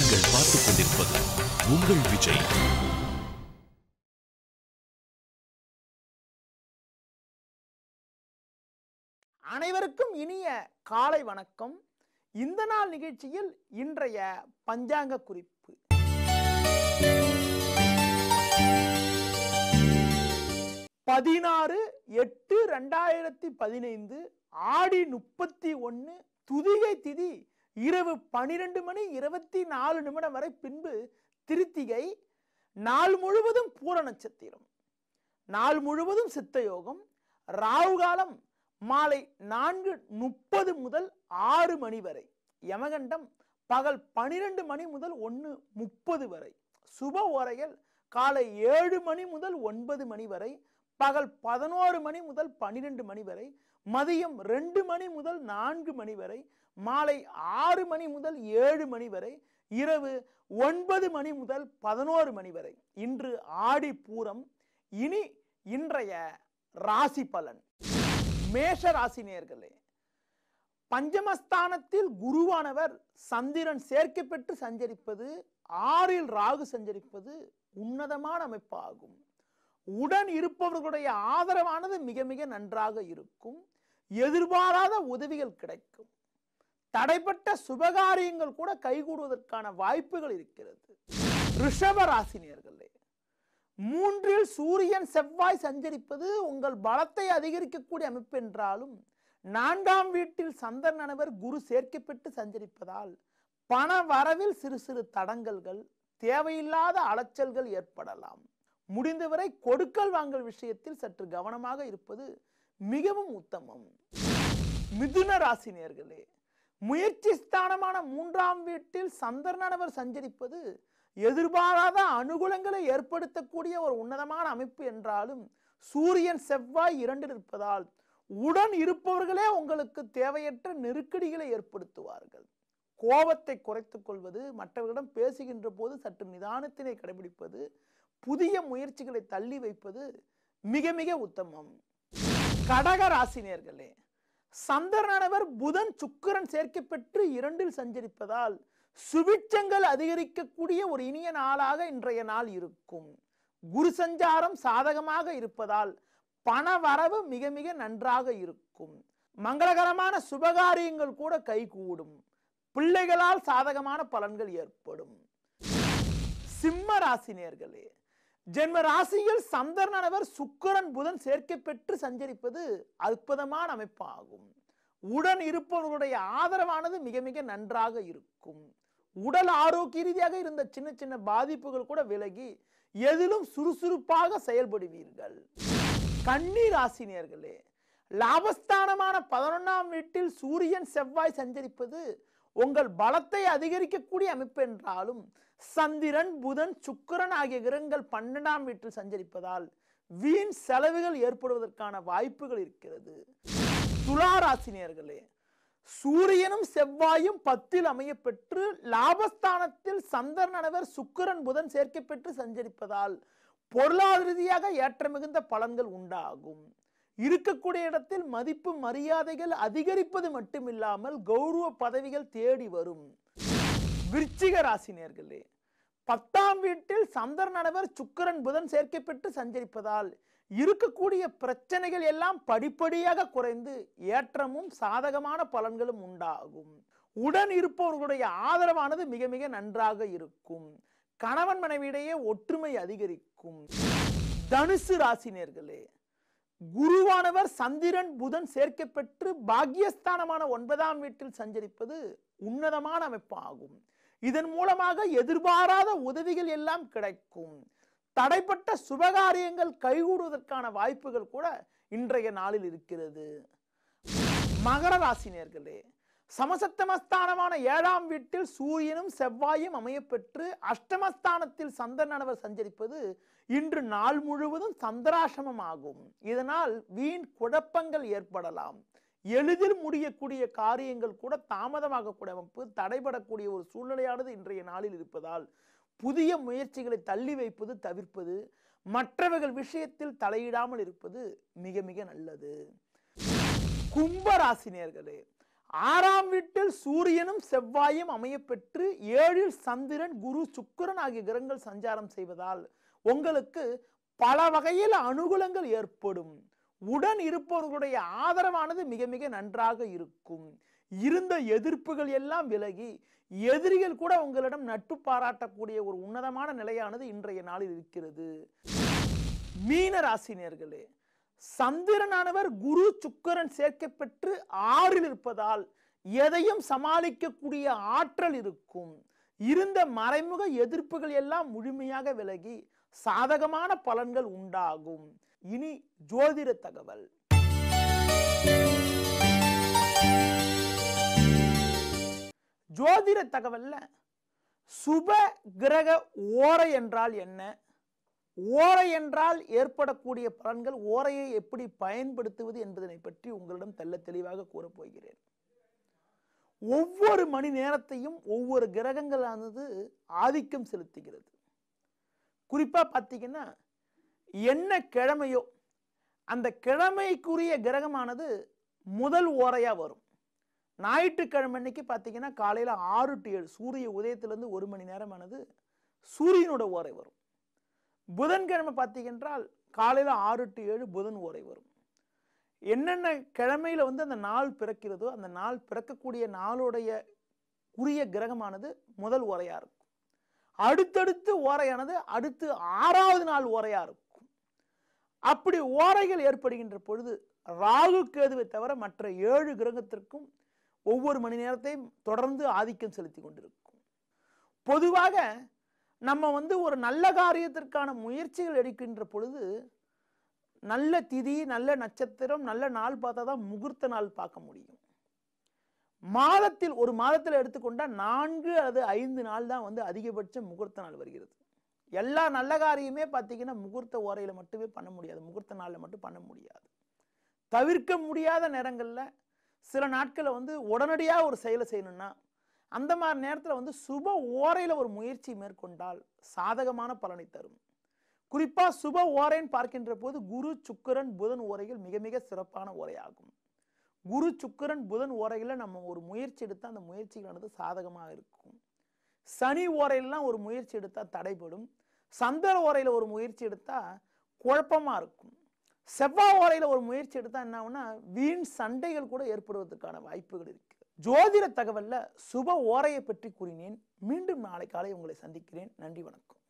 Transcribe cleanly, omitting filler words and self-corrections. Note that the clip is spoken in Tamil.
நீங்கள் பார்த்துக் கொண்டிருப்பது உங்கள் விஜய். அனைவருக்கும் இனிய காலை வணக்கம். இந்த நாள் நிகழ்ச்சியில் இன்றைய பஞ்சாங்க குறிப்பு. பதினாறு 8/2015 ஆடி 31 துதிகை திதி இரவு 12:24 வரை, பின்பு திருத்திகை. நாள் முழுவதும் பூர நட்சத்திரம், நாள் முழுவதும் சித்த யோகம். ராகு காலம் மாலை 4:30 முதல் 6 மணி வரை. யமகண்டம் பகல் 12 மணி முதல் 1:30 வரை. சுப ஓரைகள் காலை 7 மணி முதல் 9 மணி வரை, பகல் 11 மணி முதல் 12 மணி வரை, மதியம் 2 மணி முதல் 4 மணி வரை, மாலை 6 மணி முதல் 7 மணி வரை, இரவு 9 மணி முதல் 11 மணி வரை. இன்று ஆடி பூரம். இனி இன்றைய ராசி பலன். மேஷ ராசி நேயர்களே, பஞ்சமஸ்தானத்தில் குருவானவர் சந்திரன் சேர்க்கை பெற்று சஞ்சரிப்பது, 6இல் ராகு சஞ்சரிப்பது உன்னதமான அமைப்பாகும். உடன் இருப்பவர்களுடைய ஆதரவானது மிக மிக நன்றாக இருக்கும். எதிர்பாராத உதவிகள் கிடைக்கும். தடைப்பட்ட சுபகாரியங்கள் கூட கைகூடுவதற்கான வாய்ப்புகள் இருக்கிறது. ரிஷப ராசி நேயர்களே, 3இல் சூரியன் செவ்வாய் சஞ்சரிப்பது உங்கள் பலத்தை அதிகரிக்கக்கூடிய அமைப்பு என்றாலும், 4ஆம் வீட்டில் சந்திரனவர் குரு சேர்க்கை பெற்று சஞ்சரிப்பதால் பண வரவில் சிறு சிறு தடங்கல்கள், தேவையில்லாத அலைச்சல்கள் ஏற்படலாம். முடிந்தவரை கொடுக்கல் வாங்கல் விஷயத்தில் சற்று கவனமாக இருப்பது மிகவும் உத்தமம். மிதுன ராசி நேயர்களே, முயற்சி ஸ்தானமான 3ஆம் வீட்டில் சந்திரனவர் சஞ்சரிப்பது எதிர்பாராத அனுகூலங்களை ஏற்படுத்தக்கூடிய ஒரு உன்னதமான அமைப்பு என்றாலும், சூரியன் செவ்வாய் 2இல் இருப்பதால் உடன் இருப்பவர்களே உங்களுக்கு தேவையற்ற நெருக்கடிகளை ஏற்படுத்துவார்கள். கோபத்தை குறைத்துக் கொள்வது, மற்றவர்களிடம் பேசுகின்ற போது சற்று நிதானத்தினை கடைபிடிப்பது, புதிய முயற்சிகளை தள்ளி வைப்பது மிக மிக உத்தமம். கடக ராசி நேயர்களே, சந்திரனவர் புதன் சுக்கிரன் சேர்க்கை பெற்று 2இல் சஞ்சரிப்பதால் சுபிட்சங்கள் அதிகரிக்கக்கூடிய ஒரு இனிய நாளாக இன்றைய நாள் இருக்கும். குரு சஞ்சாரம் சாதகமாக இருப்பதால் பண வரவு மிக மிக நன்றாக இருக்கும். மங்களகரமான சுபகாரியங்கள் கூட கைகூடும். பிள்ளைகளால் சாதகமான பலன்கள் ஏற்படும். சிம்ம ராசி நேயர்களே, ஜென்ம ராசியில் சந்திரனவர் சுக்கிரன் புதன் சேர்க்கை பெற்று சஞ்சரிப்பது அற்புதமான அமைப்பாகும். உடன் இருப்பவர்களுடைய ஆதரவானது மிக மிக நன்றாக இருக்கும். உடல் ஆரோக்கிய ரீதியாக இருந்த சின்ன சின்ன பாதிப்புகள் கூட விலகி எதிலும் சுறுசுறுப்பாக செயல்படுவீர்கள். கன்னி ராசி நேயர்களே, லாபஸ்தானமான 11ஆம் வீட்டில் சூரியன் செவ்வாய் சஞ்சரிப்பது உங்கள் பலத்தை அதிகரிக்கக்கூடிய அமைப்பு என்றாலும், சந்திரன் புதன் சுக்கிரன் ஆகிய கிரகங்கள் 12ஆம் வீட்டில் சஞ்சரிப்பதால் வீண் செலவுகள் ஏற்படுவதற்கான வாய்ப்புகள் இருக்கிறது. துலா ராசி நேயர்களே, சூரியனும் செவ்வாயும் 10இல் அமைய பெற்று லாபஸ்தானத்தில் சந்திரனவர் சுக்கிரன் புதன் சேர்க்கை பெற்று சஞ்சரிப்பதால் பொருளாதார ரீதியாக ஏற்ற மிகுந்த பலன்கள் உண்டாகும். இருக்கக்கூடிய இடத்தில் மதிப்பு மரியாதைகள் அதிகரிப்பது மட்டுமில்லாமல் கௌரவ பதவிகள் தேடி வரும். விருச்சிக ராசி நேயர்களே, 10ஆம் வீட்டில் சந்திரனவர் சுக்கிரன் புதன் சேர்க்கை பெற்று சஞ்சரிப்பதால் இருக்கக்கூடிய பிரச்சனைகள் எல்லாம் படிப்படியாக குறைந்து ஏற்றமும் சாதகமான பலன்களும் உண்டாகும். உடன் இருப்பவர்களுடைய ஆதரவானது மிக மிக நன்றாக இருக்கும். கணவன் மனைவியிடையே ஒற்றுமை அதிகரிக்கும். தனுசு ராசி நேயர்களே, குருவானவர் சந்திரன் புதன் சேர்க்கை பெற்று பாக்கியஸ்தானமான 9ஆம் வீட்டில் சஞ்சரிப்பது உன்னதமான அமைப்பாகும். இதன் மூலமாக எதிர்பாராத உதவிகள் எல்லாம் கிடைக்கும். தடைப்பட்ட சுபகாரியங்கள் கைகூடுவதற்கான வாய்ப்புகள் கூட இன்றைய நாளில் இருக்கிறது. மகர ராசி நேயர்களே, சமசப்தமஸ்தானமான 7ஆம் வீட்டில் சூரியனும் செவ்வாயும் அமையப்பெற்று அஷ்டமஸ்தானத்தில் சந்திரனவர் சஞ்சரிப்பது இன்று நாள் முழுவதும் சந்திராசிரமமாகும். இதனால் வீண் குழப்பங்கள் ஏற்படலாம். எளிதில் முடியக்கூடிய காரியங்கள் கூட தாமதமாகக்கூடிய அமைப்பு, தடைபடக்கூடிய ஒரு சூழ்நிலையானது இன்றைய நாளில் இருப்பதால் புதிய முயற்சிகளை தள்ளி வைப்பது தவிர்ப்பது, மற்றவர்கள் விஷயத்தில் தலையிடாமல் இருப்பது மிக மிக நல்லது. கும்ப ராசி நேயர்களே, 6ஆம் வீட்டில் சூரியனும் செவ்வாயும் அமையப்பெற்று 7ல் சந்திரன் குரு சுக்கிரன் ஆகிய கிரகங்கள் சஞ்சாரம் செய்வதால் உங்களுக்கு பல வகையில் அனுகூலங்கள் ஏற்படும். உடன் இருப்பவர்களுடைய ஆதரவானது மிக மிக நன்றாக இருக்கும். இருந்த எதிர்ப்புகள் எல்லாம் விலகி எதிரிகள் கூட உங்களிடம் நட்பு பாராட்டக்கூடிய ஒரு உன்னதமான நிலையானது இன்றைய நாளில் இருக்கிறது. மீன ராசினியர்களே, சந்திரனானவர் குரு சுக்கிரன் சேர்க்கப்பெற்று 6ல் இருப்பதால் எதையும் சமாளிக்கக்கூடிய ஆற்றல் இருக்கும். இருந்த மறைமுக எதிர்ப்புகள் எல்லாம் முழுமையாக விலகி சாதகமான பலன்கள் உண்டாகும். இனி ஜோதிட தகவல். ஜோதிட தகவல்ல சுப கிரக ஓரை என்றால் என்ன, ஓரை என்றால் ஏற்படக்கூடிய பலன்கள், ஓரையை எப்படி பயன்படுத்துவது என்பதனை பற்றி உங்களிடம் தெள்ள தெளிவாக கூறப்போகிறேன். ஒவ்வொரு மணி நேரத்தையும் ஒவ்வொரு கிரகங்களானது ஆதிக்கம் செலுத்துகிறது. குறிப்பா பார்த்தீங்கன்னா என்ன கிழமையோ அந்த கிழமைக்குரிய கிரகமானது முதல் ஓரையா வரும். ஞாயிற்றுக்கிழமை அன்னைக்கு பார்த்தீங்கன்னா காலையில் 6 to 7 சூரிய உதயத்திலிருந்து 1 மணி நேரமானது சூரியனோட ஓரை வரும். புதன்கிழமை பார்த்தீங்கன்றால் காலையில் 6 to 7 புதன் ஓரை வரும். என்னென்ன கிழமையில அந்த நாள் பிறக்கிறதோ அந்த நாள் பிறக்கக்கூடிய நாளுடைய உரிய கிரகமானது முதல் ஓரையா இருக்கும். அடுத்தடுத்து ஓரையானது அடுத்து 6வது நாள் ஓரையா இருக்கும். அப்படி ஓரைகள் ஏற்படுகின்ற பொழுது ராகு கேதுவை தவிர மற்ற 7 கிரகத்திற்கும் ஒவ்வொரு மணி நேரத்தையும் தொடர்ந்து ஆதிக்கம் செலுத்தி கொண்டிருக்கும். பொதுவாக நம்ம ஒரு நல்ல காரியத்திற்கான முயற்சிகள் எடுக்கின்ற பொழுது நல்ல திதி, நல்ல நட்சத்திரம், நல்ல நாள் பார்த்தா தான் முகூர்த்த நாள் பார்க்க முடியும். மாதத்தில் ஒரு மாதத்தில் எடுத்துக்கொண்டா 4 அல்லது 5 நாள் தான் அதிகபட்ச முகூர்த்த நாள் வருகிறது. எல்லா நல்ல காரியமே பார்த்தீங்கன்னா முகூர்த்த ஓரையில மட்டுமே பண்ண முடியாது, முகூர்த்த நாளில் மட்டும் பண்ண முடியாது. தவிர்க்க முடியாத நேரங்களில் சில நாட்களில் உடனடியாக ஒரு செயலை செய்யணும்னா அந்த மாதிரி நேரத்தில் சுப ஓரையில் ஒரு முயற்சி மேற்கொண்டால் சாதகமான பலனை தரும். குறிப்பாக சுப ஓரைன்னு பார்க்கின்ற போது குரு சுக்கிரன் புதன் ஓரைகள் மிக மிக சிறப்பான ஓரையாகும். குரு சுக்கிரன் புதன் ஓரையில் நம்ம ஒரு முயற்சி எடுத்தால் அந்த முயற்சிகளானது சாதகமாக இருக்கும். சனி ஓரையிலாம் ஒரு முயற்சி எடுத்தால் தடைபடும். சந்திர ஓரையில் ஒரு முயற்சி எடுத்தால் குழப்பமாக இருக்கும். செவ்வாய் ஓரையில் ஒரு முயற்சி எடுத்தால் என்ன ஆகும்னா வீண் சண்டைகள் கூட ஏற்படுவதற்கான வாய்ப்புகள் இருக்கு. ஜோதிட தகவல்ல சுப ஓரையை பற்றி கூறினேன். மீண்டும் நாளை காலை உங்களை சந்திக்கிறேன். நன்றி, வணக்கம்.